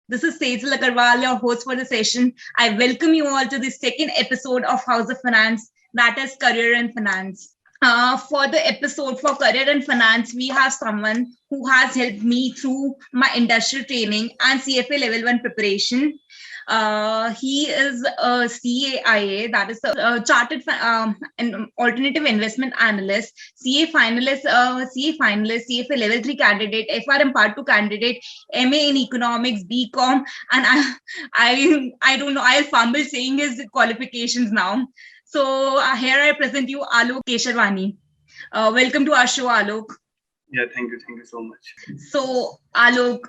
This is Sejal Agarwal, your host for the session. I welcome you all to the second episode of House of Finance, that is Career and Finance. For the episode for Career and Finance, we have someone who has helped me through my industrial training and CFA Level 1 preparation. He is a CAIA, that is a chartered an alternative investment analyst, CA finalist, CFA level 3 candidate, FRM part 2 candidate, MA in economics, BCom, and I don't know, I'll fumble saying his qualifications now. So here I present you Alok Kesharwani. Welcome to our show, Alok. Yeah, thank you so much. So, Alok,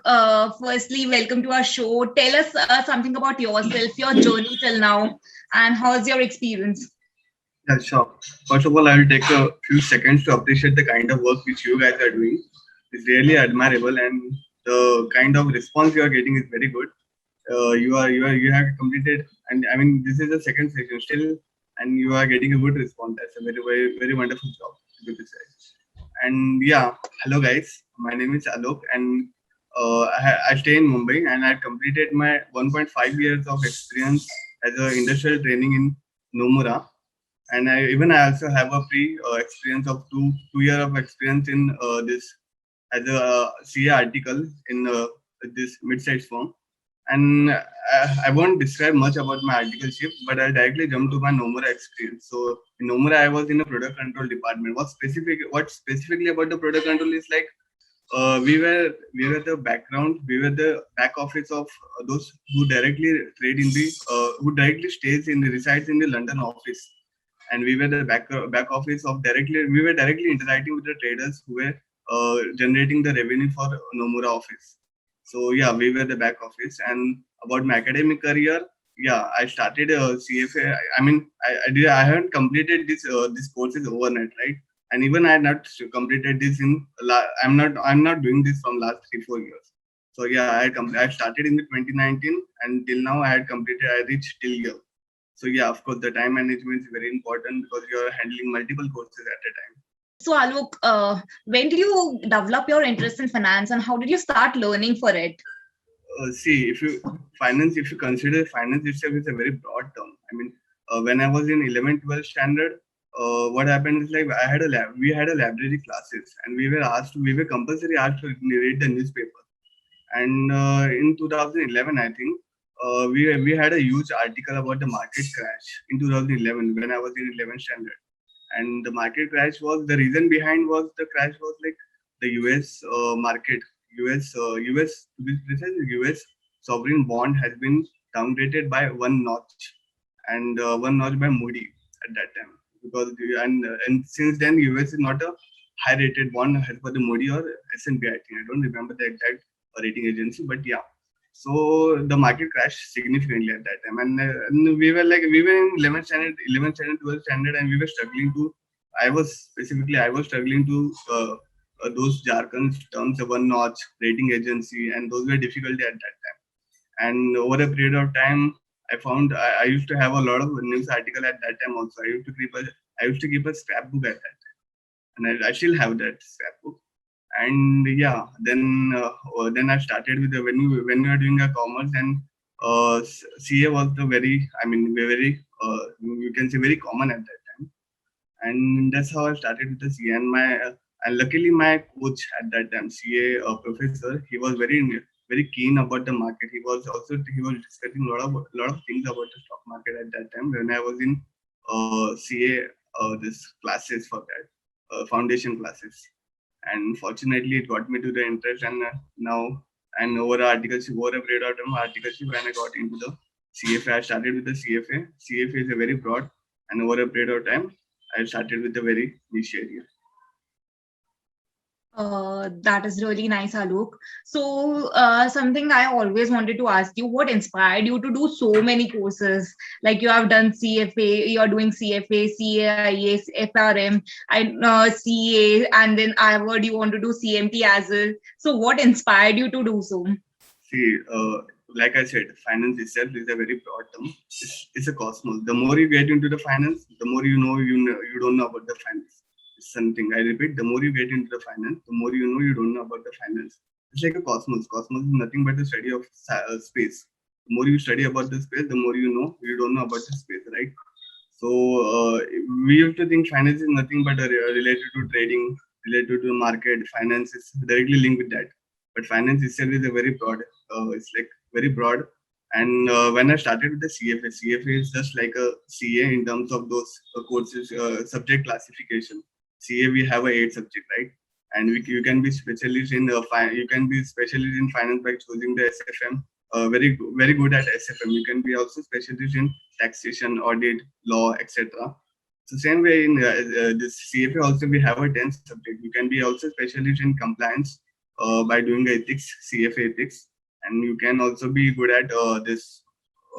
firstly, welcome to our show. Tell us something about yourself, your journey till now, and how's your experience? Yeah, sure. First of all, I will take a few seconds to appreciate the kind of work which you guys are doing. It's really admirable, and the kind of response you are getting is very good. You have completed, and I mean this is the second session still, and you are getting a good response. That's a very wonderful job, to be precise. And yeah, hello guys. My name is Alok, and I stay in Mumbai, and I completed my 1.5 years of experience as a industrial training in Nomura, and I also have a pre experience of two year of experience in this as a CA article in this mid-sized firm. And I won't describe much about my articleship, but I'll directly jump to my Nomura experience. So in Nomura, I was in a product control department. What specifically about the product control is like we were the background, we were the back office of those who directly trade in the who directly resides in the London office, and we were the back office of directly we were directly interacting with the traders who were generating the revenue for Nomura office. So yeah, we were the back office. And about my academic career, yeah, I started a CFA. I haven't completed this courses overnight, right? And even I had not completed this I'm not doing this from last 3-4 years. So yeah, I started in the 2019, and till now I reached till here. So yeah, of course, the time management is very important because you are handling multiple courses at a time. So, Alok, when did you develop your interest in finance, and how did you start learning for it? See, if you consider finance itself is a very broad term. I mean, when I was in 11th, 12th standard, what happened is like we had a library classes, and we were compulsory asked to read the newspaper. And in 2011, I think we had a huge article about the market crash in 2011 when I was in 11th standard. And the market crash was the reason behind was the crash was like the US market, US to be precise, US sovereign bond has been downgraded by one notch, and one notch by Moody at that time, because and since then US is not a high rated bond as per the Moody or S&P. I think I don't remember the exact rating agency, but yeah. So the market crashed significantly at that time, and we were in 11th standard, 12th standard, and we were struggling to. I was struggling to those jargons terms, one notch rating agency, and those were difficult at that time. And over a period of time, I found I used to have a lot of news article at that time also. I used to keep a scrapbook at that time, and I still have that scrapbook. And yeah, then I started with when we are doing a commerce, and CA was the you can say very common at that time. And that's how I started with the CA. And luckily my coach at that time, CA professor, he was very keen about the market. He was discussing a lot of things about the stock market at that time when I was in CA this classes for that foundation classes. And fortunately it got me to the interest, and now and over a period of time articleship, when I got into the CFA, I started with the CFA is a very broad, and over a period of time I started with a very niche area. That is really nice, Alok. So, something I always wanted to ask you, what inspired you to do so many courses? Like you have done CFA, you're doing CFA, CAIS, FRM, CA, and then I heard you want to do CMT as well. So, what inspired you to do so? See, like I said, finance itself is a very broad term. It's a cosmos. The more you get into the finance, the more you don't know about the finance. Something I repeat, the more you get into the finance, the more you know you don't know about the finance. It's like a cosmos. Cosmos is nothing but the study of space. The more you study about the space, the more you know. You don't know about the space, right? So we used to think finance is nothing but related to trading, related to the market. Finance is directly linked with that. But finance itself is a very broad. It's like very broad. And when I started with the CFA, CFA is just like a CA in terms of those courses, subject classification. CA we have a 8 subject, right? And you can be specialist in you can be specialist in finance by choosing the SFM. Very good at SFM. You can be also specialist in taxation, audit, law, etc. So same way in this CFA also we have a 10th subject. You can be also specialist in compliance by doing ethics, CFA ethics, and you can also be good at this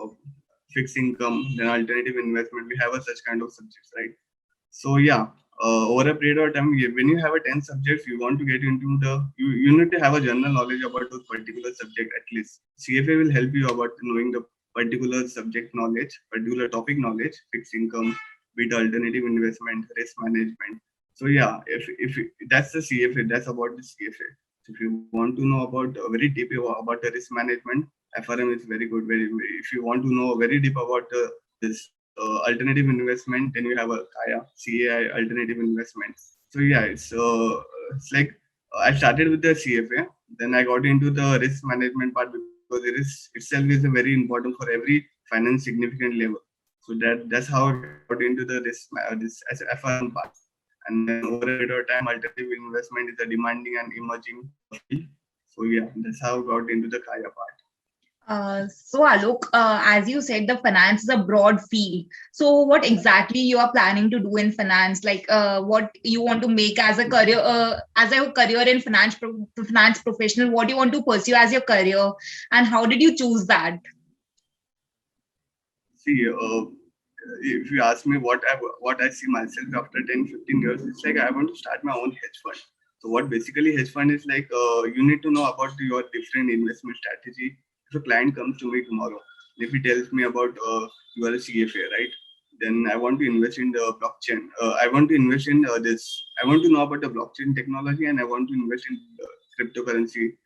uh, fixed income, then alternative investment. We have a such kind of subjects, right? So yeah, over a period of time, when you have a 10 subjects, you want to get into you need to have a general knowledge about those particular subject at least. CFA will help you about knowing the particular subject knowledge, particular topic knowledge, fixed income, with alternative investment, risk management. So yeah, if that's the CFA, that's about the CFA. So if you want to know about very deep about the risk management, FRM is very good. If you want to know very deep about this alternative investment, then you have a Kaya CAI alternative investment. So yeah, it's like I started with the CFA, then I got into the risk management part because it is itself is a very important for every finance significant level. So that's how I got into the this as FRM part. And then over a period of time, alternative investment is a demanding and emerging field. So yeah, that's how I got into the Kaya part. So Alok, as you said, the finance is a broad field. So what exactly you are planning to do in finance? Like, what you want to make as a career in finance professional? What you want to pursue as your career, and how did you choose that? See, if you ask me what I see myself after 10, 15 years, it's like I want to start my own hedge fund. So what basically hedge fund is like, you need to know about your different investment strategy. If a client comes to me tomorrow, if he tells me about you are a CFA, right? Then I want to invest in the blockchain. I want to invest in this. I want to know about the blockchain technology, and I want to invest in cryptocurrency,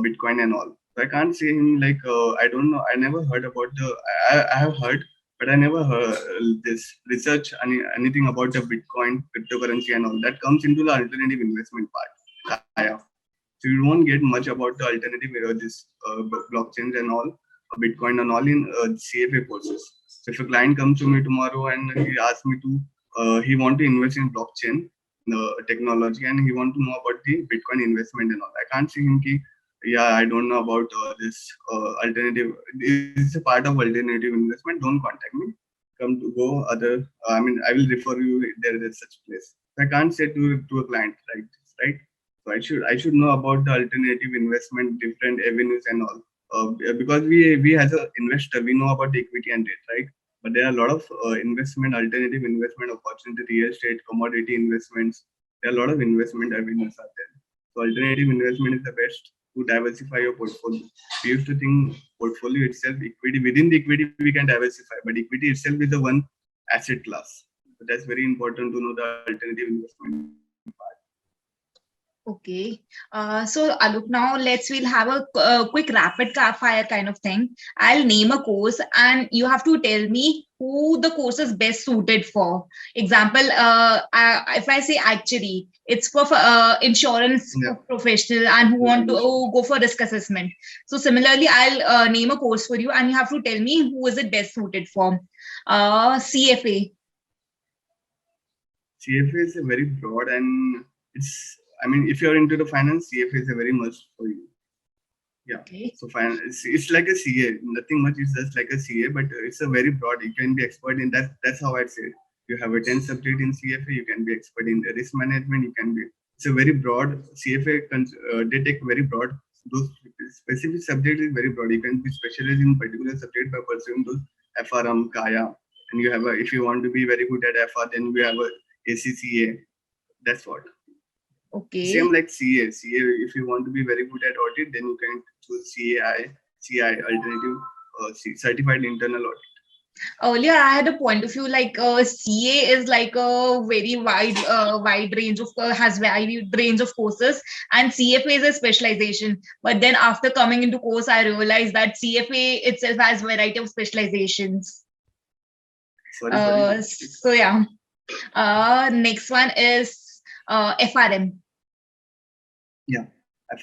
Bitcoin and all. So I can't say him like I don't know. I never heard about the. I have heard, but I never heard this research anything about the Bitcoin, cryptocurrency, and all that comes into the alternative investment part. Kaya. So you won't get much about the alternative this blockchains and all, Bitcoin and all in CFA courses. So if a client comes to me tomorrow and he asks me to, he want to invest in blockchain technology and he want to know about the Bitcoin investment and all. I can't see him ki, yeah, I don't know about this alternative. This is a part of alternative investment. Don't contact me. Come to go other. I mean, I will refer you there. There's such place. So I can't say to a client like this, right? So I should know about the alternative investment, different avenues and all. Because we as an investor we know about the equity and debt, right? But there are a lot of alternative investment opportunity, real estate, commodity investments. There are a lot of investment avenues out there. So alternative investment is the best to diversify your portfolio. We used to think portfolio itself, equity within the equity we can diversify, but equity itself is the one asset class. So that's very important to know the alternative investment part. Okay. So Alok, now we'll have a quick rapid fire kind of thing. I'll name a course and you have to tell me who the course is best suited for. Example, if I say actuary, it's for insurance professional and who want to go for risk assessment. So similarly, I'll name a course for you and you have to tell me who is it best suited for. CFA. CFA is a very broad and I mean, if you're into the finance, CFA is a very must for you. Yeah. Okay. So finance, it's like a CA. Nothing much. It's just like a CA, but it's a very broad. You can be expert in that. That's how I'd say. You have a 10 subject in CFA. You can be expert in the risk management. You can be. It's a very broad CFA. They take very broad. Those specific subject is very broad. You can be specialized in particular subject by pursuing those FRM, Kaya, and you have a. If you want to be very good at FR, then we have a ACCA. That's what. Okay. Same like CA. CA, if you want to be very good at audit, then you can choose CAI, CI alternative, Certified Internal Audit. Earlier I had a point of view like CA is like a very wide range of has wide range of courses, and CFA is a specialization. But then after coming into course, I realized that CFA itself has variety of specializations. Sorry. So yeah. Next one is FRM. Yeah,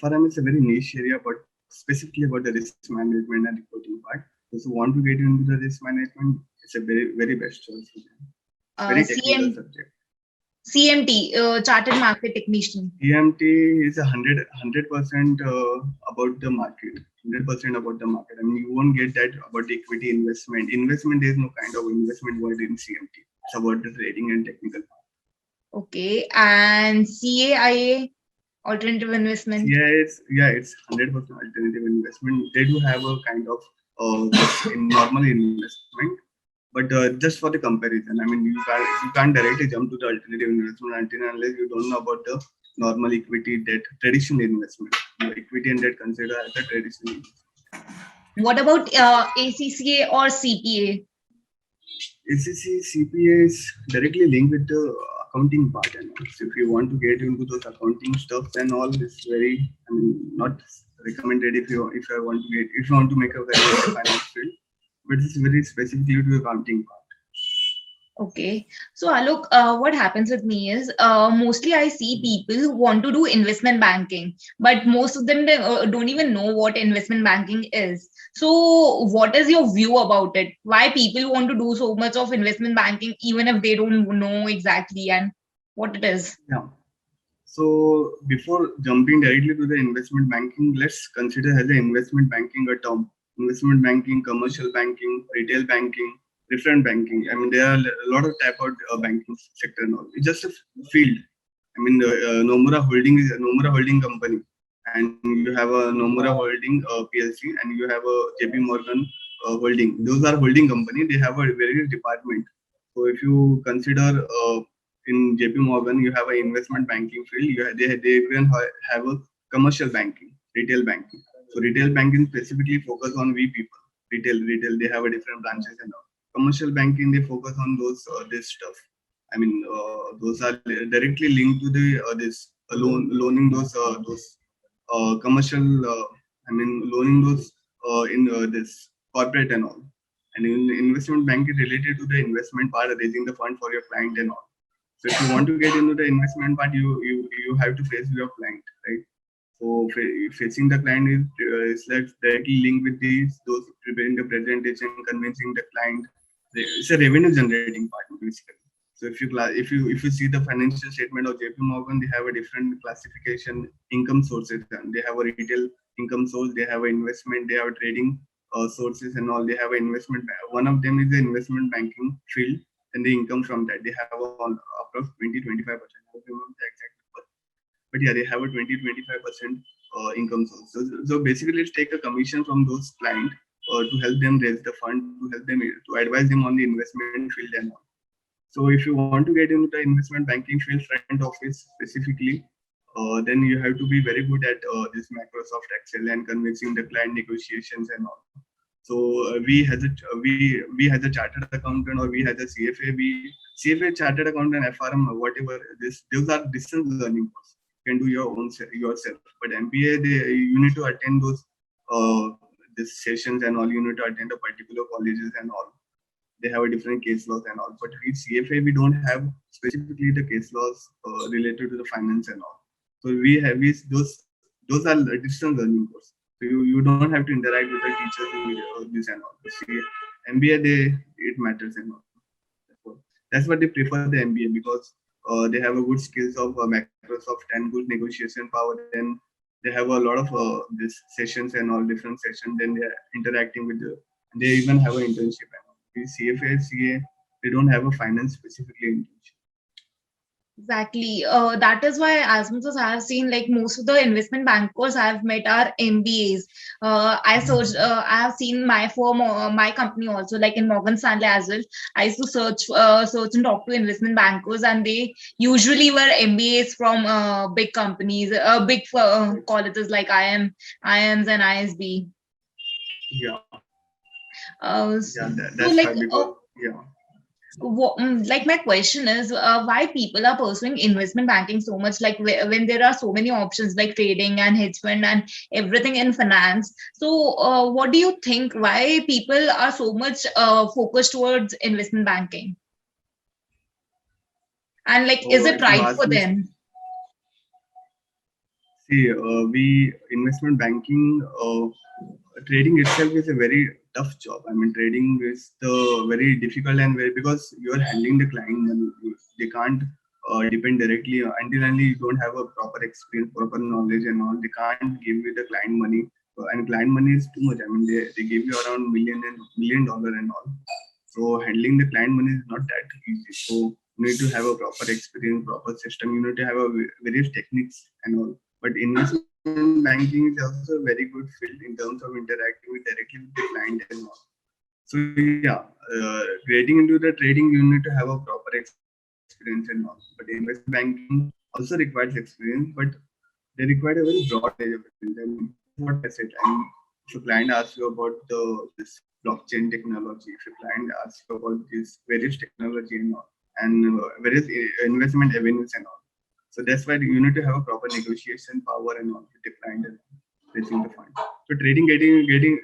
FRM is a very niche area, but specifically about the risk management and reporting part. Those who want to get into the risk management, it's a very best choice for them. It's very technical subject. CMT, Chartered Market Technician. CMT is 100% about the market. 100% about the market. I mean, you won't get that about the equity investment. Investment, there is no kind of investment word in CMT. It's about the trading and technical part. Okay, and CAIA, alternative investment. It's 100% alternative investment. They do have a kind of normal investment, but just for the comparison. I mean, you can't directly jump to the alternative investment until unless you don't know about the normal equity, debt, traditional investment. Equity and debt considered as a traditional investment. What about ACCA or CPA? ACCA, CPA is directly linked with the accounting part and all. So if you want to get into those accounting stuff and all, it's very, I mean, not recommended if you want to make a career in the finance field, but it's very specifically to accounting part. Okay. So Alok, what happens with me is mostly I see people who want to do investment banking, but most of them don't even know what investment banking is. So what is your view about it? Why people want to do so much of investment banking even if they don't know exactly and what it is? Yeah. So before jumping directly to the investment banking, let's consider as a investment banking a term. Investment banking, commercial banking, retail banking, different banking. I mean, there are a lot of type of banking sector now. It's just a field. I mean, Nomura Holding is a Nomura Holding company, and you have a Nomura Holding PLC, and you have a JP Morgan Holding. Those are holding company. They have a various department. So if you consider in JP Morgan, you have an investment banking field. They even have a commercial banking, retail banking. So retail banking specifically focus on we people. Retail. They have a different branches and all. Commercial banking, they focus on those this stuff. I mean, those are directly linked to the loaning those commercial. I mean, loaning those in this corporate and all. And in investment bank is related to the investment part, raising the fund for your client and all. So if you want to get into the investment part, you have to face your client, right? So facing the client is like directly linked with those preparing the presentation, convincing the client. It's a revenue generating part basically. So if you see the financial statement of JP Morgan, they have a different classification income sources. And they have a retail income source, they have an investment, they have trading sources and all. They have an investment. One of them is the investment banking field, and the income from that they have on approx 20-25%. I don't remember the exact number, but yeah, they have a 20-25% income source. So basically, let's take a commission from those clients to help them raise the fund, to help them to advise them on the investment field and all. So if you want to get into the investment banking field, front office specifically, then you have to be very good at this Microsoft Excel and convincing the client negotiations and all. So we has a chartered accountant, or we has a CFA. CFA, chartered accountant, FRM, whatever. Those are distance learning courses. You can do your own yourself. But MBA, you need to attend those these sessions and all. You need to attend the particular colleges and all. They have a different case laws and all. But with CFA, we don't have specifically the case laws related to the finance and all. So we have those are distance learning courses. So you don't have to interact with the teachers this and all. See, MBA, it matters and all. That's what they prefer the MBA, because they have a good skills of Microsoft and good negotiation power. Then they have a lot of these sessions and all, different sessions. Then they are interacting with they even have an internship. CFA, CA, they don't have a finance specifically internship. Exactly. That is why, as much as I have seen, like most of the investment bankers I have met are MBAs. I have seen my firm, my company also, like in Morgan Stanley as well. I used to search and talk to investment bankers, and they usually were MBAs from big companies, big colleges like IIMs and ISB. Yeah. Yeah, So that's like, why, because yeah. like my question is, why people are pursuing investment banking so much, like when there are so many options like trading and hedge fund and everything in finance. So what do you think, why people are so much focused towards investment banking, and like is it If you right ask for me, them? see, we investment banking, trading itself is a very tough job. I mean, trading is the very difficult and very, because you are handling the client money. They can't depend directly until only you don't have a proper experience, proper knowledge and all. They can't give you the client money, and client money is too much. I mean, they give you around $1 million and all. So handling the client money is not that easy. So you need to have a proper experience, proper system. You need to have a various techniques and all. But investment banking is also a very good field in terms of interacting with directly with the client and all. So yeah, getting into the trading, you need to have a proper experience and all. But investment banking also requires experience, but they require a very broad range of experience. I mean, this is what I said. I mean, if a client asks you about this blockchain technology, if a client asks you about this various technology and various investment avenues and all. So that's why you need to have a proper negotiation power and all with the client and raising the fund. So trading, getting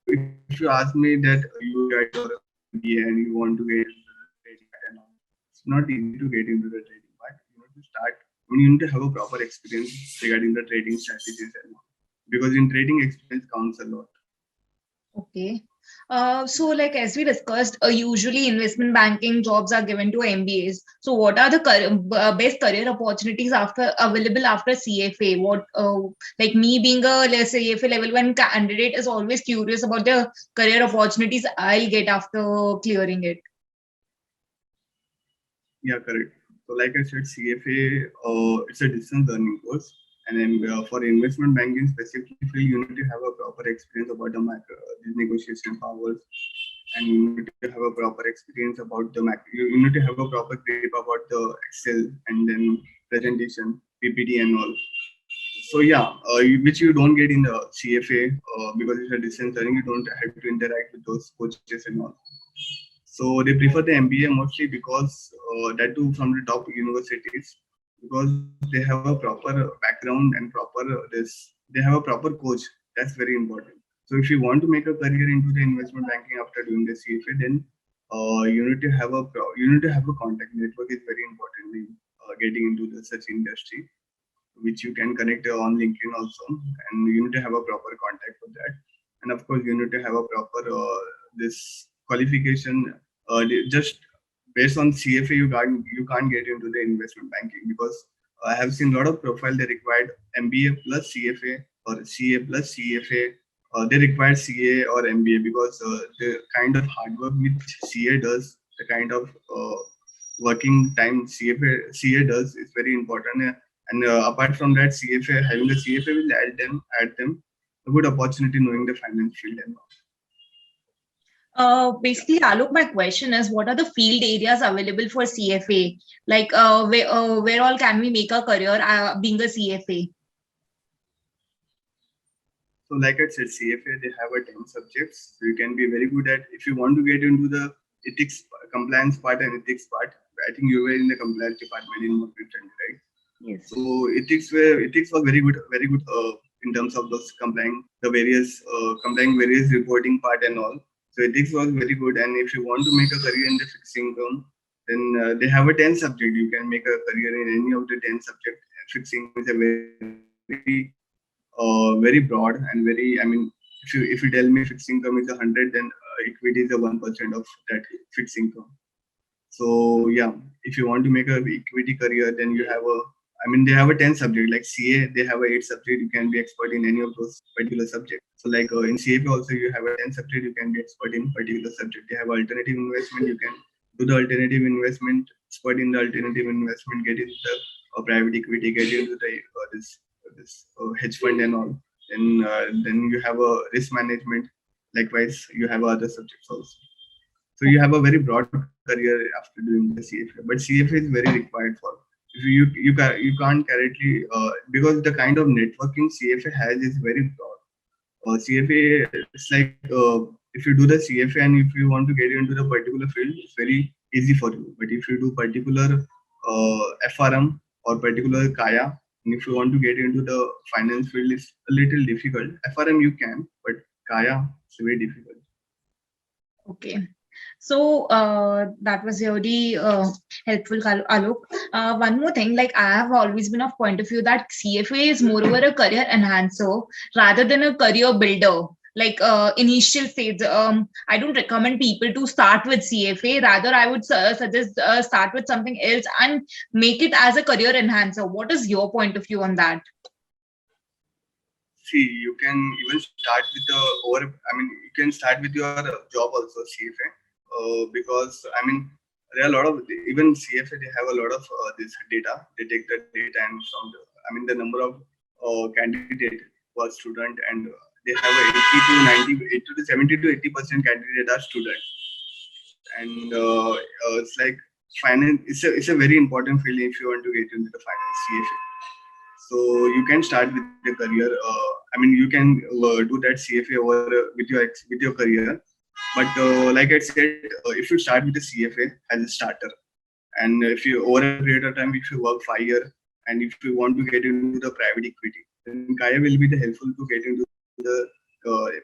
if you ask me that you got your MBA and you want to get into the trading part and all, it's not easy to get into the trading part. You need to start. I mean, you need to have a proper experience regarding the trading strategies and all, because in trading, experience counts a lot. Okay. So like as we discussed, usually investment banking jobs are given to MBAs. So what are the best career opportunities after available after CFA? What like me being a, let's say, CFA level one candidate is always curious about the career opportunities I'll get after clearing it. Yeah, correct. So, like I said, CFA, it's a distance learning course, and then for investment banking specifically, you need to have a proper experience about the negotiation powers, and you need to have a proper experience about the macro. You need to have a proper grip about the Excel and then presentation, PPT, and all. So yeah, which you don't get in the CFA because it's a distance learning. You don't have to interact with those coaches and all. So they prefer the MBA mostly because that too from the top universities, because they have a proper background and proper they have a proper coach. That's very important. So if you want to make a career into the investment banking after doing the CFA, then you need to have you need to have a contact network is very important in getting into the such industry, which you can connect on LinkedIn also, and you need to have a proper contact for that. And of course, you need to have a proper this qualification. Just based on CFA, you can't get into the investment banking because I have seen a lot of profile they required MBA plus CFA or CA plus CFA. They require CA or MBA because the kind of hard work which CA does, the kind of working time CA does is very important. And apart from that, CFA having a CFA will add them a good opportunity knowing the finance field and all. Yeah. Basically, Alok, my question is, what are the field areas available for CFA? Like, where all can we make a career being a CFA? So like I said, CFA they have a 10 subjects. So you can be very good at if you want to get into the ethics compliance part and ethics part. I think you were in the compliance department in Morgan Stanley, right? Yes. So ethics was very good in terms of those complying various reporting part and all. So ethics was very good. And if you want to make a career in the fixed income, then they have a 10 subject. You can make a career in any of the 10 subject. Fixed income is a very broad and very. I mean, if you tell me fixed income is 100, then equity is a 1% of that fixed income. So yeah, if you want to make a equity career, then you have a. I mean, they have a 10 subject like CA. They have a 8 subject. You can be expert in any of those particular subjects. So like in CFA also you have a 10 subject. You can be expert in particular subject. They have alternative investment. You can do the alternative investment. Expert in the alternative investment. Get into the private equity. Get into the this hedge fund and all. Then you have a risk management. Likewise, you have other subjects also. So you have a very broad career after doing the CFA, but CFA is very required for if you can't directly because the kind of networking CFA has is very broad. CFA is like if you do the CFA and if you want to get into the particular field, it's very easy for you. But if you do particular FRM or particular Kaya, and if you want to get into the finance field, it's a little difficult. FRM you can, but Kaya is very difficult. Okay. So that was really helpful, Alok. One more thing, like I have always been of point of view that CFA is moreover a career enhancer rather than a career builder. Like initial phase, I don't recommend people to start with CFA. Rather, I would suggest start with something else and make it as a career enhancer. What is your point of view on that? See, you can even start with you can start with your job also, CFA, because there are a lot of, even CFA, they have a lot of this data. They take the data and from the number of candidate per student, and they have a 80 to 90, 80 to 70 to 80% candidate are students. And it's like finance, it's a very important field if you want to get into the finance, CFA. So you can start with the career. You can do that CFA over with your career. But like I said, if you start with the CFA as a starter, and if you over a period of time, if you work 5 years, and if you want to get into the private equity, then Kaya will be the helpful to get into the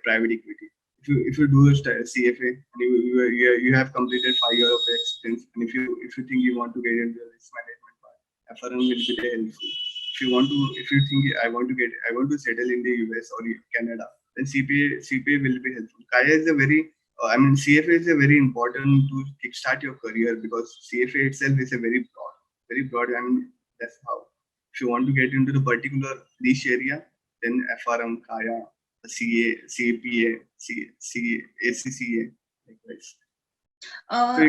private equity. If you do a CFA and you have completed 5 years of experience, and if you think you want to get into the risk management part, FRM will be the helpful. If you think I want to settle in the US or Canada, then CPA will be helpful. Kaya is a very CFA is a very important to kickstart your career, because CFA itself is a very broad. That's how. If you want to get into the particular niche area, then FRM, Kaya, CA, CPA, ACCA, likewise. So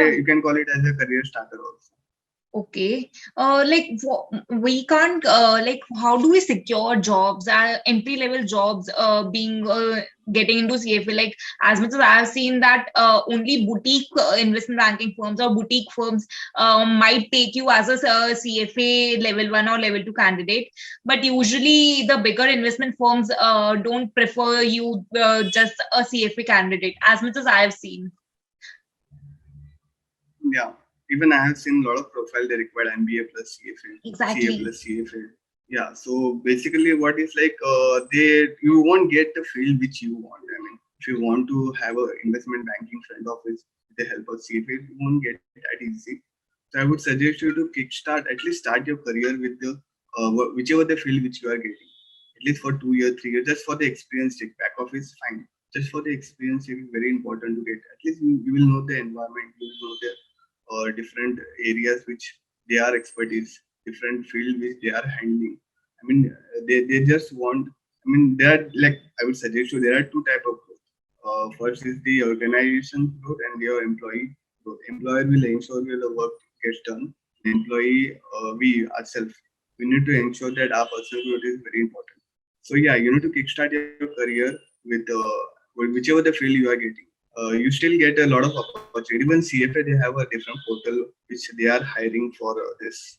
you can call it as a career starter also. Okay. We can't how do we secure jobs, entry level jobs, being getting into CFA? Like, as much as I have seen that only boutique investment banking firms or boutique firms might take you as a CFA level 1 or level 2 candidate, but usually the bigger investment firms don't prefer you just a CFA candidate, as much as I have seen. Yeah. Even I have seen a lot of profile they require MBA plus CFA, exactly. CA plus CFA. Yeah. So basically, what is like you won't get the field which you want. If you want to have an investment banking front office with the help of CFA, you won't get that easy. So I would suggest you to at least start your career with the whichever the field which you are getting. At least for 2 years, 3 years, just for the experience. Back office, fine. Just for the experience, it is very important to get. At least you will know the environment. You will know the different areas which they are expertise, different field which they are handling. They just want. There are, like, I would suggest you, there are two type of growth. First is the organization growth and your employee growth. Employer will ensure that the work gets done. Employee, we ourselves, we need to ensure that our personal growth is very important. So yeah, you need to kickstart your career with whichever the field you are getting. You still get a lot of opportunity. Even CFA, they have a different portal which they are hiring for this.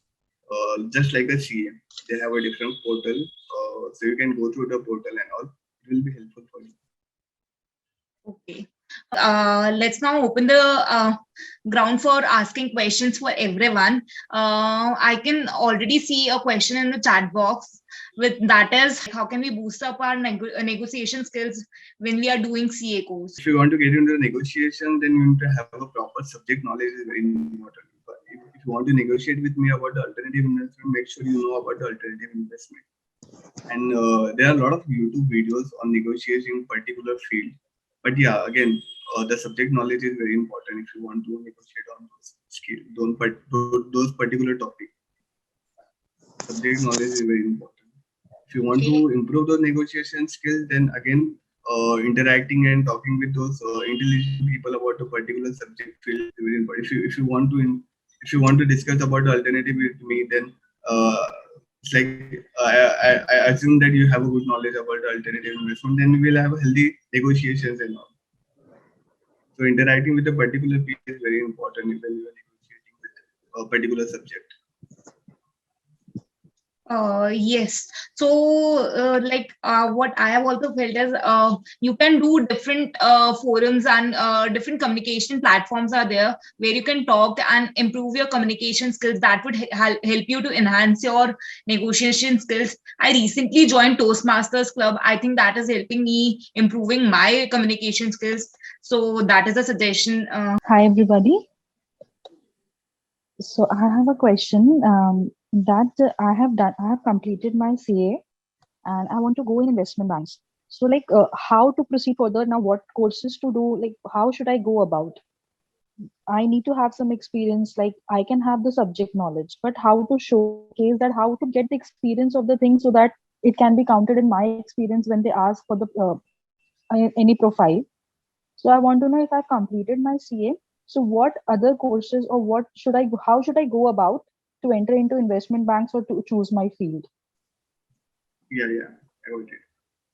Just like a CA, they have a different portal, so you can go through the portal and all. It will be helpful for you. Okay. Let's now open the ground for asking questions for everyone. I can already see a question in the chat box. That is, how can we boost up our negotiation skills when we are doing CA course? If you want to get into the negotiation, then you need to have a proper subject knowledge. Is very important. But if you want to negotiate with me about the alternative investment, make sure you know about the alternative investment. And there are a lot of YouTube videos on negotiating particular field. But yeah, again, the subject knowledge is very important if you want to negotiate on those skills, those particular topics. Subject knowledge is very important. If you want to improve those negotiation skills, then again, interacting and talking with those intelligent people about a particular subject field is very important. If you want to discuss about the alternative with me, then it's like I assume that you have a good knowledge about the alternative investment. Then we'll have healthy negotiations and all. So interacting with a particular people is very important when you are negotiating with a particular subject. Yes. So, what I have also felt is you can do different forums and different communication platforms are there where you can talk and improve your communication skills. That would help you to enhance your negotiation skills. I recently joined Toastmasters Club. I think that is helping me improving my communication skills. So that is a suggestion. Hi, everybody. So I have a question that I have done. I have completed my CA and I want to go in investment banks. So, how to proceed further now? What courses to do? Like, how should I go about? I need to have some experience. Like, I can have the subject knowledge, but how to showcase that? How to get the experience of the thing so that it can be counted in my experience when they ask for the any profile. So I want to know if I've completed my CA. So what other courses or what should I, how should I go about to enter into investment banks or to choose my field? Yeah, I got it.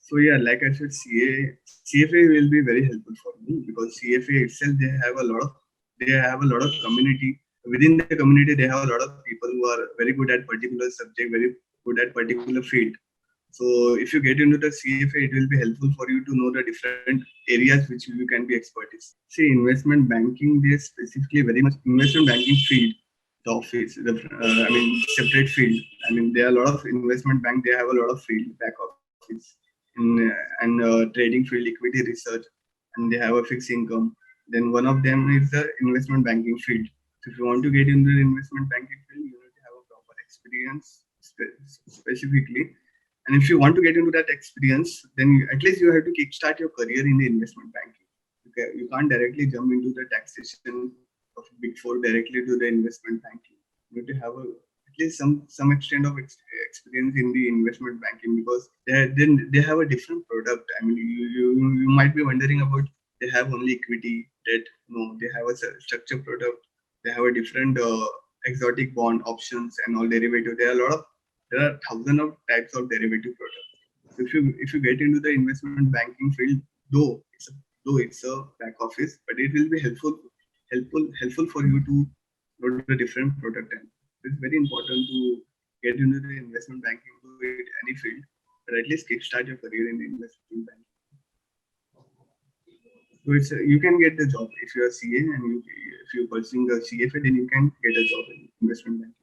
So yeah, like I said, CFA will be very helpful for me because CFA itself they have a lot of community. Within the community, they have a lot of people who are very good at particular subject, very good at particular field. So if you get into the CFA, it will be helpful for you to know the different areas which you can be expertise. See, investment banking, they specifically very much investment banking field, the office, separate field. I mean, there are a lot of investment bank. They have a lot of field back office and trading field, equity research, and they have a fixed income. Then one of them is the investment banking field. So if you want to get into the investment banking field, you need to have a proper experience specifically. And if you want to get into that experience, then at least you have to kickstart your career in the investment banking. Okay, you can't directly jump into the taxation of Big Four directly to the investment banking. You need to have at least some extent of experience in the investment banking because they have a different product. I mean, you might be wondering about they have only equity, debt. No, they have a structured product. They have a different exotic bond options and all derivative. There are thousands of types of derivative products. So if you get into the investment banking field, though it's a back office, but it will be helpful for you to know the different product. And it's very important to get into the investment banking to any field, but at least kickstart your career in the investment banking. So you can get the job if you're a CA and if you're pursuing a CFA, then you can get a job in investment banking.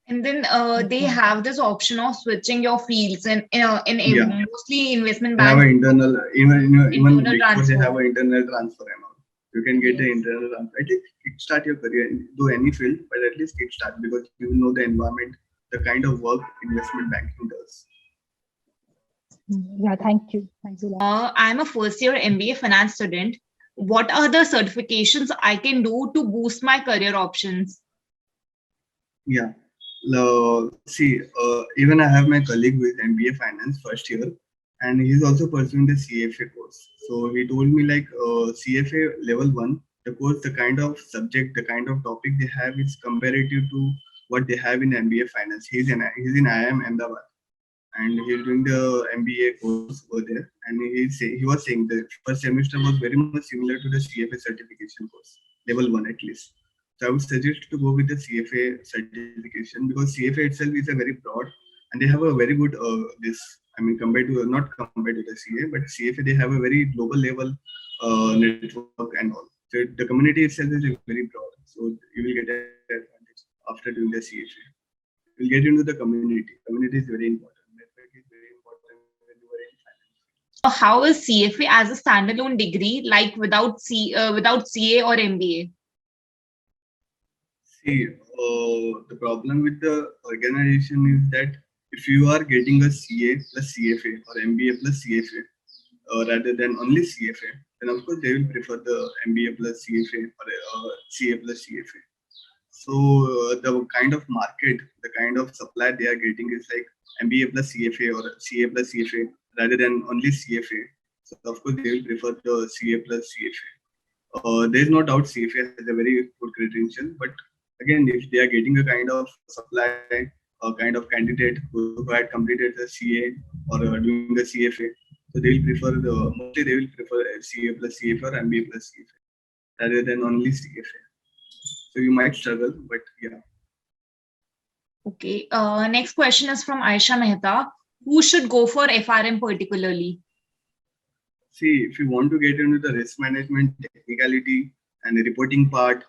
And then they have this option of switching your fields and mostly investment They have banks. an internal, even Big Four, they transfer. have an internal transfer and all. You can get the internal transfer. At least kickstart your career, do any field, but at least kickstart because you know the environment, the kind of work investment banking does. Yeah, thank you. Thanks a lot. I'm a first year MBA finance student. What are the certifications I can do to boost my career options? Yeah. Even I have my colleague with MBA finance first year, and he's also pursuing the CFA course. So he told me like CFA level 1, the course, the kind of subject, the kind of topic they have is comparative to what they have in MBA finance. He's in IIM Ahmedabad, and he's doing the MBA course over there. And he was saying the first semester was very much similar to the CFA certification course, level 1 at least. So I would suggest to go with the CFA certification because CFA itself is a very broad, and they have a very good not compared to the CA, but CFA they have a very global level network and all. So the community itself is very broad. So you will get an advantage after doing the CFA. You will get into the community. Community is very important. Network is very important when you are in finance. So how is CFA as a standalone degree like without CA or MBA? See, the problem with the organization is that if you are getting a CA plus CFA or MBA plus CFA rather than only CFA, then of course they will prefer the MBA plus CFA or CA plus CFA. So the kind of market, the kind of supply they are getting is like MBA plus CFA or CA plus CFA rather than only CFA. So of course they will prefer the CA plus CFA. There is no doubt CFA has a very good credential, but again, if they are getting a kind of supply, a kind of candidate who had completed the CA or doing the CFA, so they will prefer mostly they will prefer CA plus CFA or MBA plus CFA rather than only CFA. So you might struggle, but yeah. Okay. Next question is from Aisha Mehta. Who should go for FRM particularly? See, if you want to get into the risk management technicality and the reporting part,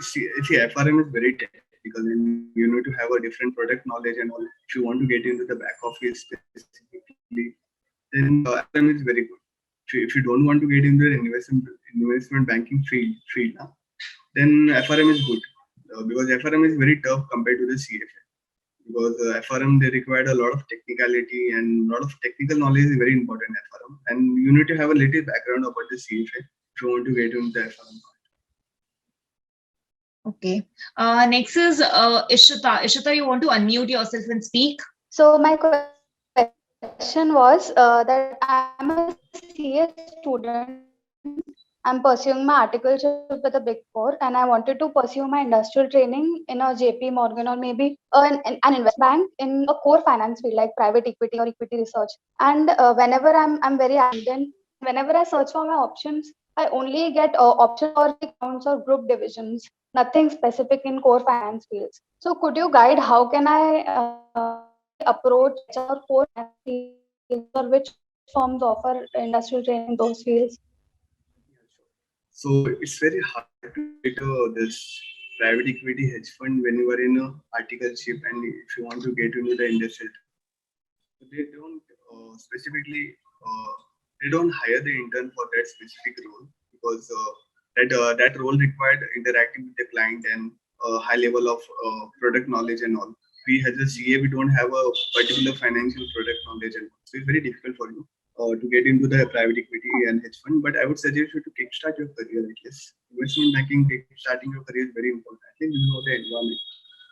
see, FRM is very technical and you need to have a different product knowledge and all. If you want to get into the back office specifically, then FRM is very good. If you don't want to get into the investment banking field, then FRM is good because FRM is very tough compared to the CFA. Because FRM they required a lot of technicality and a lot of technical knowledge is very important in FRM, and you need to have a little background about the CFA if you want to get into the FRM. Okay. Next is Ishita. Ishita, you want to unmute yourself and speak? So my question was that I'm a CA student. I'm pursuing my articleship with the Big Four, and I wanted to pursue my industrial training in a JP Morgan or maybe an investment bank in a core finance field like private equity or equity research. And whenever I'm very active, whenever I search for my options, I only get options for accounts or group divisions, nothing specific in core finance fields. So could you guide how can I approach or core finance fields, or which firms offer industrial training in those fields? So it's very hard to get this private equity hedge fund when you are in a articleship and if you want to get into the industry. They don't specifically they don't hire the intern for that specific role because that role required interacting with the client and a high level of product knowledge and all. We as a CA, we don't have a particular financial product knowledge and all. So it's very difficult for you to get into the private equity and hedge fund. But I would suggest you to kickstart your career at least. Investment banking, kickstarting your career is very important. I think you know the environment.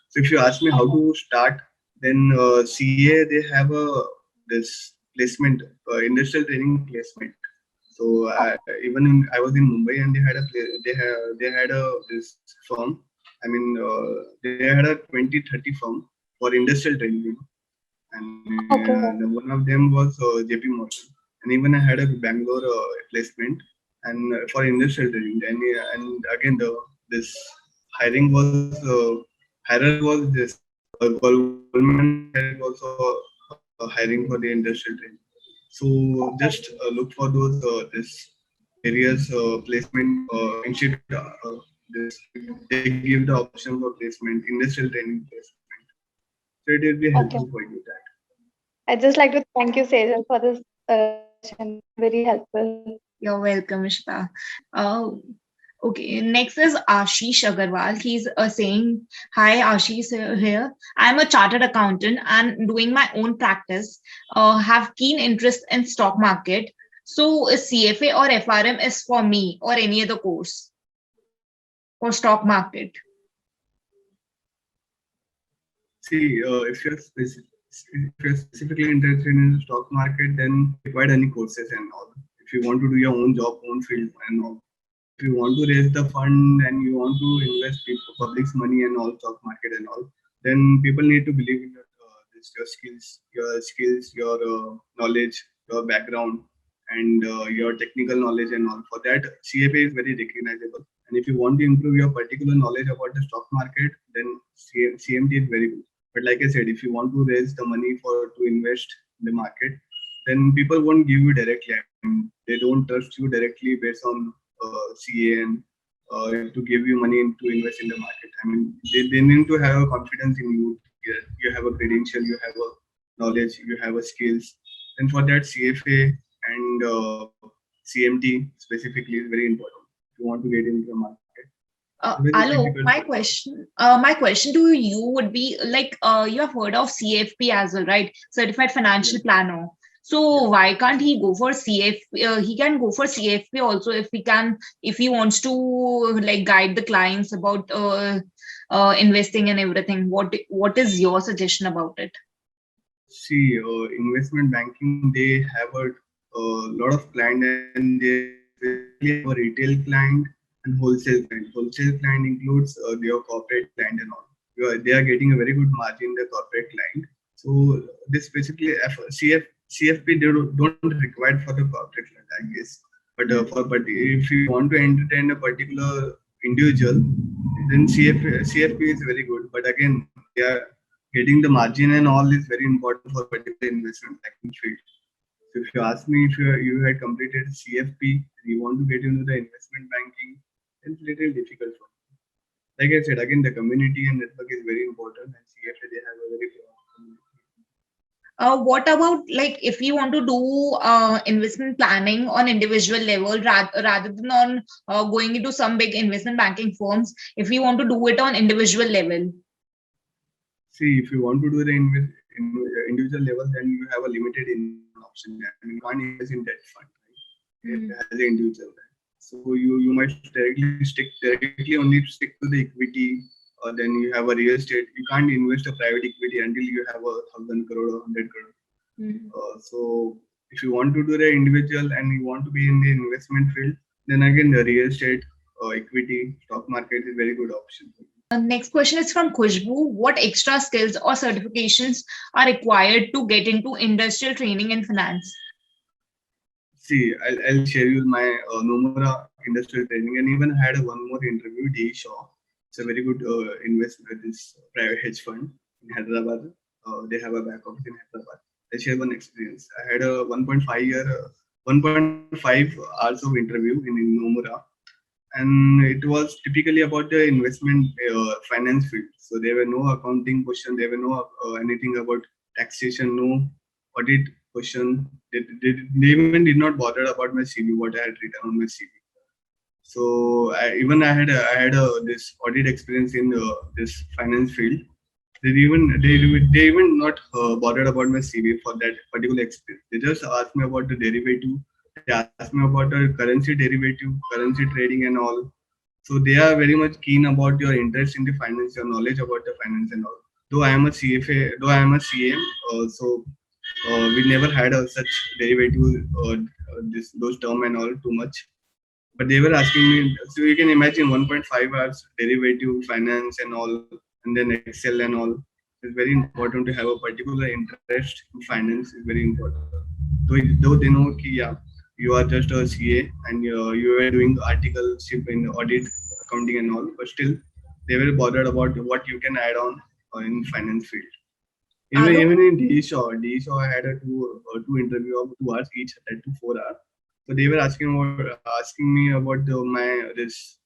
So if you ask me how to start, then CA they have this placement, industrial training placement. So I was in Mumbai and they had a this firm. I mean they had a 20-30 firm for industrial training, you know. And one of them was JP Morgan. And even I had a Bangalore placement and for industrial training. And again this hiring was hiring was this Goldman had also hiring for the industrial training. So just look for those this areas placement institute. This they give the option for placement, industrial training placement. So it will be helpful for you that. I'd just like to thank you, Sejal, for this session. Very helpful. You're welcome, Ishita. Okay, next is Ashish Agarwal. He's saying, hi, Ashish here. I'm a chartered accountant and doing my own practice, have keen interest in stock market. So is CFA or FRM is for me or any other course for stock market? See, if you're specifically interested in the stock market, then require any courses and all. If you want to do your own job, own field and all. If you want to raise the fund and you want to invest public's money and all stock market and all, then people need to believe in your skills, your knowledge, your background, and your technical knowledge and all. For that, CFA is very recognizable. And if you want to improve your particular knowledge about the stock market, then CMT is very good. But like I said, if you want to raise the money to invest in the market, then people won't give you directly. I mean, they don't trust you directly based on CA and to give you money to invest in the market. I mean, they need to have a confidence in you. You have a credential, you have a knowledge, you have a skills. And for that, CFA and CMT specifically is very important if you want to get into the market. Alo, my question to you would be like, you have heard of CFP as well, right? Certified Financial Planner. So why can't he go for CFP? He can go for CFP also if he wants to like guide the clients about investing and everything. What is your suggestion about it? See, investment banking, they have a lot of client and they have a retail client and wholesale client. Wholesale client includes your corporate client and all. They are getting a very good margin, the corporate client. So this basically CFP they don't require for the corporate client, I guess. But if you want to entertain a particular individual, then CFP is very good. But again, they are getting the margin and all is very important for particular investment banking field. So if you ask me if you had completed CFP, you want to get into the investment banking, it's little difficult for me. Like I said, again, the community and network is very important, and CFA they have a very broad community. What about like if you want to do investment planning on individual level rather than on going into some big investment banking firms, if you want to do it on individual level? See, if you want to do the individual level, then you have a limited option. I mean, you can't invest in debt fund, right? As an individual. Right? So you might directly only stick to the equity, or then you have a real estate. You can't invest a private equity until you have 1,000 crore or 100 crore. So if you want to do the individual and you want to be in the investment field, then again the real estate, equity, stock market is very good option. Next question is from Khushbu. What extra skills or certifications are required to get into industrial training in finance? See, I'll share you my Nomura industrial training, and even had one more interview, D. Shaw. It's a very good investment, this private hedge fund in Hyderabad. They have a back office in Hyderabad. I'll share one experience. I had a 1.5 hours of interview in Nomura. And it was typically about the investment finance field. So there were no accounting questions, there were no anything about taxation, no audit question. They even did not bother about my CV, what I had written on my CV. So I had this audit experience in this finance field. They even not bothered about my CV for that particular experience. They just asked me about the derivative. They asked me about the currency derivative, currency trading and all. So they are very much keen about your interest in the finance, your knowledge about the finance and all. Though I am a CFA, though I am a CM, so we never had such derivative those term and all too much. But they were asking me, so you can imagine 1.5 hours derivative, finance and all, and then Excel and all. It's very important to have a particular interest in finance. Is very important. Though they know ki, yeah, you are just a CA and you are doing articleship in audit, accounting and all, but still they were bothered about what you can add on in finance field. Even in D Shaw, I had a two interview of 2 hours each, that to 4 hours. So they were asking me about this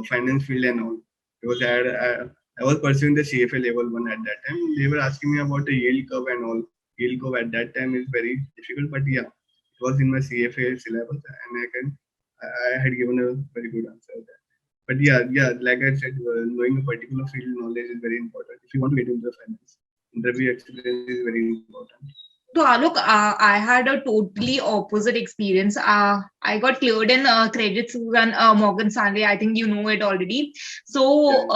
finance field and all, because I was pursuing the CFA level 1 at that time. They were asking me about the yield curve and all. Yield curve at that time is very difficult, but yeah, it was in my CFA syllabus, and I had given a very good answer at that. But yeah, like I said, knowing a particular field knowledge is very important if you want to get into the finance. Interview experience is very important. So Alok, I had a totally opposite experience. I got cleared in Credit Suisse and Morgan Stanley. I think you know it already. So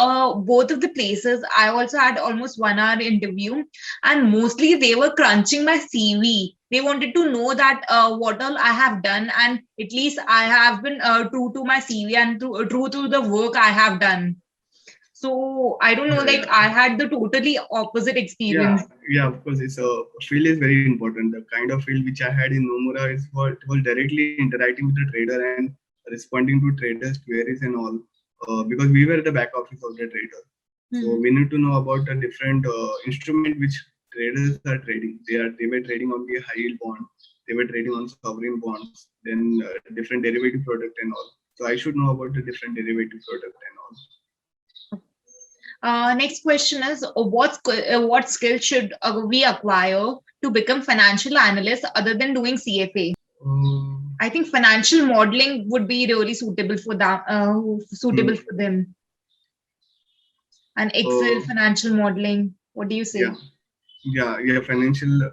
both of the places, I also had almost 1 hour interview, and mostly they were crunching my CV. They wanted to know that what all I have done, and at least I have been true to my CV and true to the work I have done. So I don't know, like I had the totally opposite experience. Yeah, of course. It's a field is very important. The kind of field which I had in Nomura is what was directly interacting with the trader and responding to traders' queries and all. Because we were at the back office of the trader, so we need to know about the different instrument which traders are trading. They were trading on the high yield bond. They were trading on sovereign bonds. Then different derivative product and all. So I should know about the different derivative product and all. Next question is, what skills should we acquire to become financial analysts other than doing CFA? I think financial modeling would be really suitable for that. For them. And Excel financial modeling. What do you say? Yeah. Financial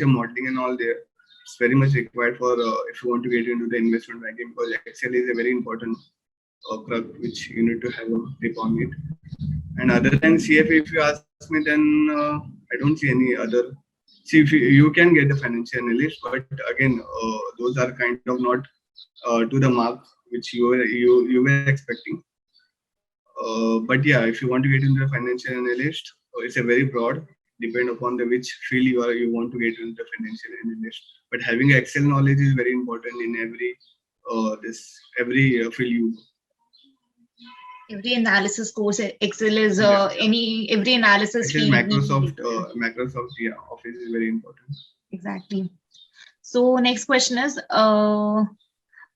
modeling and all there. It's very much required for if you want to get into the investment banking, because Excel is a very important crux which you need to have a grip on it. And other than CFA, if you ask me, then I don't see any other. See, if you can get the financial analyst, but again, those are kind of not to the mark which you were expecting. But yeah, if you want to get into the financial analyst, it's a very broad, depend upon the which field you want to get into the financial analyst. But having Excel knowledge is very important in every field you. Every analysis course, Excel is Yeah. every analysis Actually, field. Microsoft Office is very important. Exactly. So next question is, hi,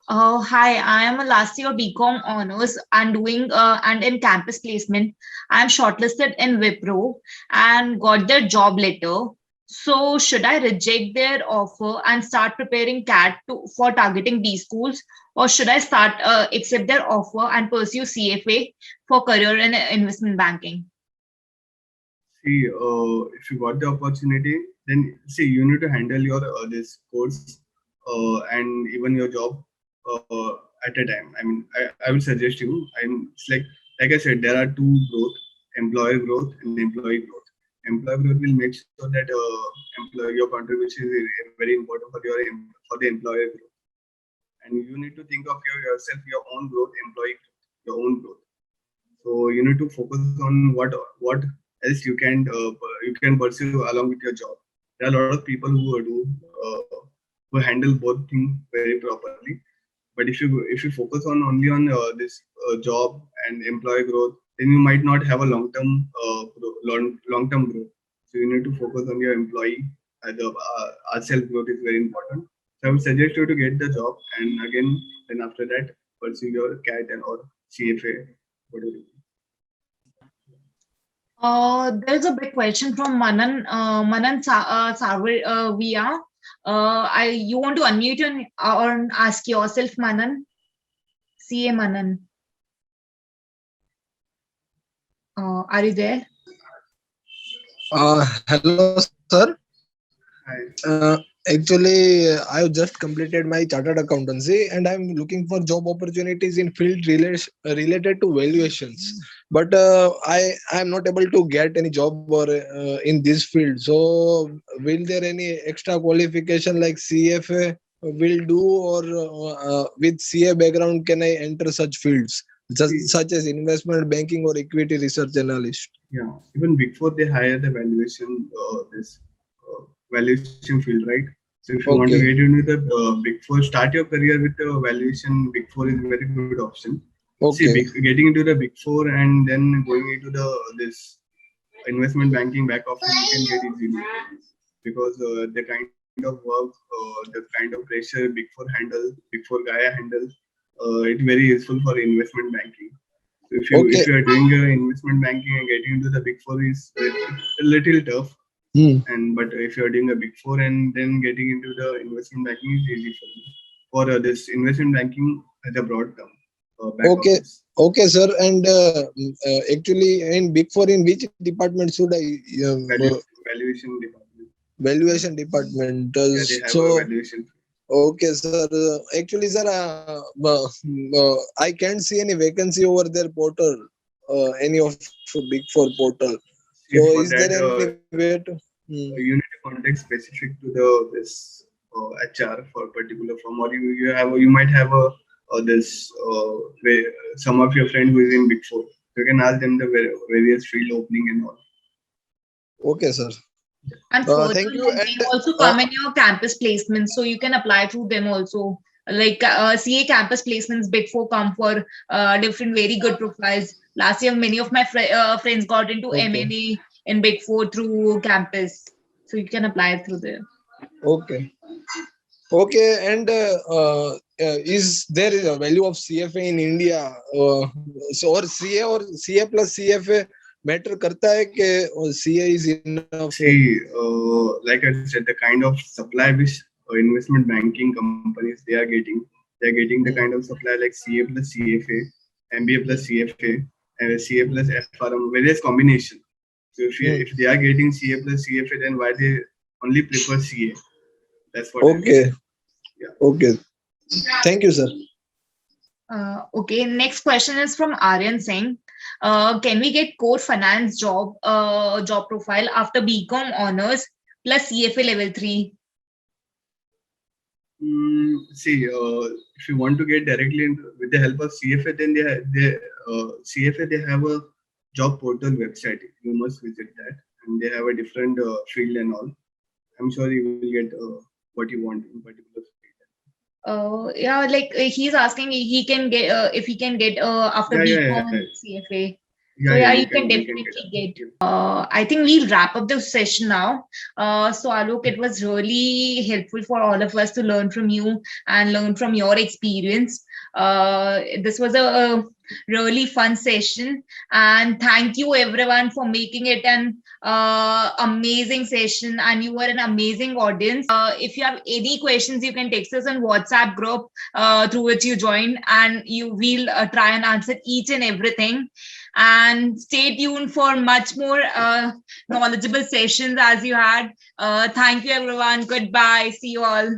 I am a last year BCom honors and doing and in campus placement. I am shortlisted in Wipro and got their job letter. So should I reject their offer and start preparing CAT for targeting these schools, or should I start accept their offer and pursue CFA for career in investment banking? See, if you got the opportunity, then see you need to handle your this course and even your job at a time. I mean, I would suggest you. It's like I said, there are two growth: employer growth and employee growth. Employer growth will make sure that your contribution is very important for the employer growth, and you need to think of yourself, your own growth, employee growth, your own growth. So you need to focus on what else you can pursue along with your job. There are a lot of people who handle both things very properly. But if you focus on only on this job and employee growth, then you might not have a long term growth. So you need to focus on your employee. Our self growth is very important. So I would suggest you to get the job, and again, then after that, pursue your CAT and or CFA, whatever. There's a big question from Manan Sarvia. You want to unmute or ask yourself, Manan? CA Manan. Are you there? Hello, sir. Hi. Actually, I have just completed my chartered accountancy and I'm looking for job opportunities in field related to valuations. But I am not able to get any job or in this field. So, will there any extra qualification like CFA will do, or with CA background can I enter such fields such as investment banking or equity research analyst? Yeah, even Big Four they hire the valuation field, right? So if you want to Okay. get into the Big Four, start your career with the valuation. Big Four is a very good option. See, Okay. getting into the Big Four and then going into this investment banking back office, you can get easily because the kind of work, the kind of pressure Big Four guy handles, it's very useful for investment banking. So if Okay. you are doing investment banking and getting into the Big Four is a little tough. But if you are doing a Big Four and then getting into the investment banking is easy for you. For this investment banking as a broad term. Back Okay. office. Okay, sir. And actually, in Big Four, in which department should I? Valuation department. Valuation department. Yeah, they have a So, valuation. okay, sir. Actually, sir, I can't see any vacancy over their portal, any of Big Four portal. So, See, for is there that, any way to? you need to contact specific to the this HR for a particular firm, or you might have this some of your friends who is in Big Four. You can ask them the various field opening and all. Okay, sir. And further, Thank you. they And also come in your campus placements, so you can apply through them also. Like CA campus placements, Big Four come for different very good profiles. Last year, many of my friends got into Okay. M&A in Big Four through campus, so you can apply through there. Okay. Okay, and is there a value of CFA in India? So or CA plus CFA matter करता है कि CA is enough? See, like I said, the kind of supply which investment banking companies they are getting the kind of supply like CA plus CFA, MBA plus CFA, and CA plus FRM, various combination. So if they are getting CA plus CFA, then why they only prefer CA? That's what. Okay. Yeah. Okay. Thank you, sir. Okay, next question is from Aryan Singh. Can we get core finance job profile after BCom honors plus CFA level 3? See, if you want to get directly into, with the help of CFA, then CFA they have a job portal website. You must visit that, and they have a different field and all. I'm sure you will get what you want in particular field. Yeah, like he's asking he can get if he can get after BCom CFA. So yeah, you can definitely get. I think we'll wrap up the session now. So Alok, it was really helpful for all of us to learn from you and learn from your experience. This was a really fun session, and thank you everyone for making it an amazing session. And you were an amazing audience. If you have any questions, you can text us on WhatsApp group through which you join, and you will try and answer each and everything. And stay tuned for much more knowledgeable sessions as you had. Thank you, everyone. Goodbye. See you all.